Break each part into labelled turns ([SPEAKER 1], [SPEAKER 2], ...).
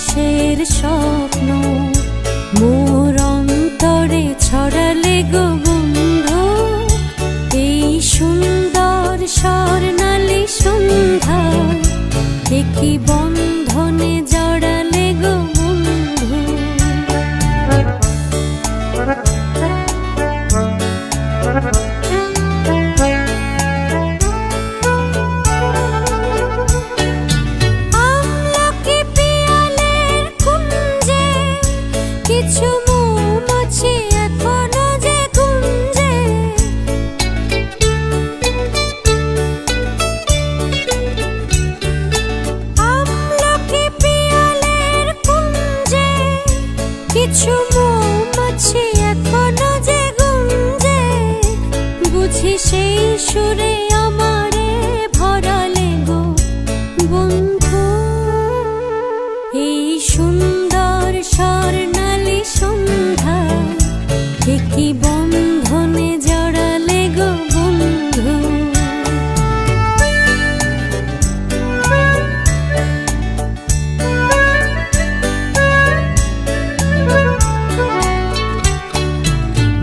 [SPEAKER 1] কিসের স্বপ্ন মোর অন্তরে ছড়ালে গো বন্ধু, এই সুন্দর স্বর্ণালী সন্ধ্যা কি বন্ধনে জড়ালে গো বন্ধু। আমলকি পিয়ালের কুঞ্জে কিছু মৌমাছি এখনো যে গুঞ্জে, আমলকি পিয়ালের কুঞ্জে কিছু মৌমাছি এখনো যে গুঞ্জে, বুঝি সেই সুরে আমারে ভরালে গো বন্ধু, এই সুন্দর স্বর্ণালী সন্ধ্যা কি বন্ধনে জড়ালে গো বন্ধু।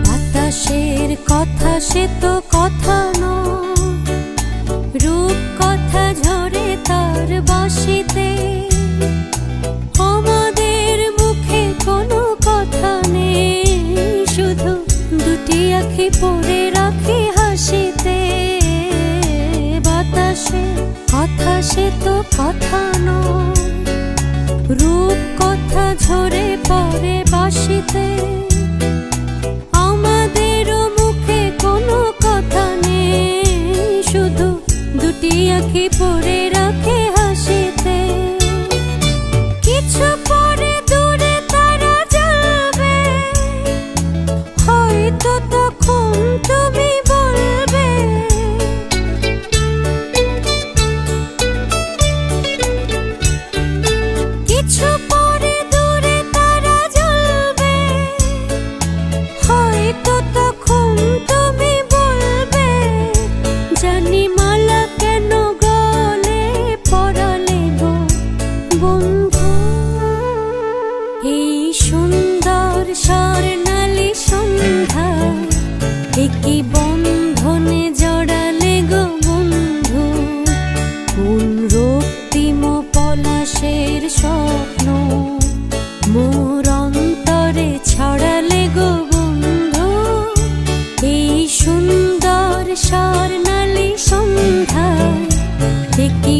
[SPEAKER 1] বাতাসের কথা সে তো কথা নয়, রূপ কথা ঝরে তার বাঁশিতে, আমাদের মুখে কোনো কথা নেই, শুধু দুটি আঁখি পড়ে রাখি হাসিতে। বাতাসের কথা সে তো কথা নয়, রূপ কথা ঝরে পড়ে বাঁশিতে, আমাদেরও মুখে কোনো কথা নেই, শুধু দুটি আঁখি পড়ে রাখে হাসিতে। কিছু পরে দূরে তারা জ্বলবে, হয়তো তখন তুমি বলবে, কিছু পরে দূরে তারা জ্বলবে, হয়তো তখন তুমি বলবে, জানি মালা কেন গলে পরালে গো বন্ধু, এই সুন্দর স্বর্ণালী সন্ধ্যা কি বন্ধনে জড়ালে গো বন্ধু। কোন রক্তিম পলাশের স্বপ্ন মোর অন্তরে ছড়ালে গো বন্ধু, এই সুন্দর স্বর্ণালী সন্ধ্যা কি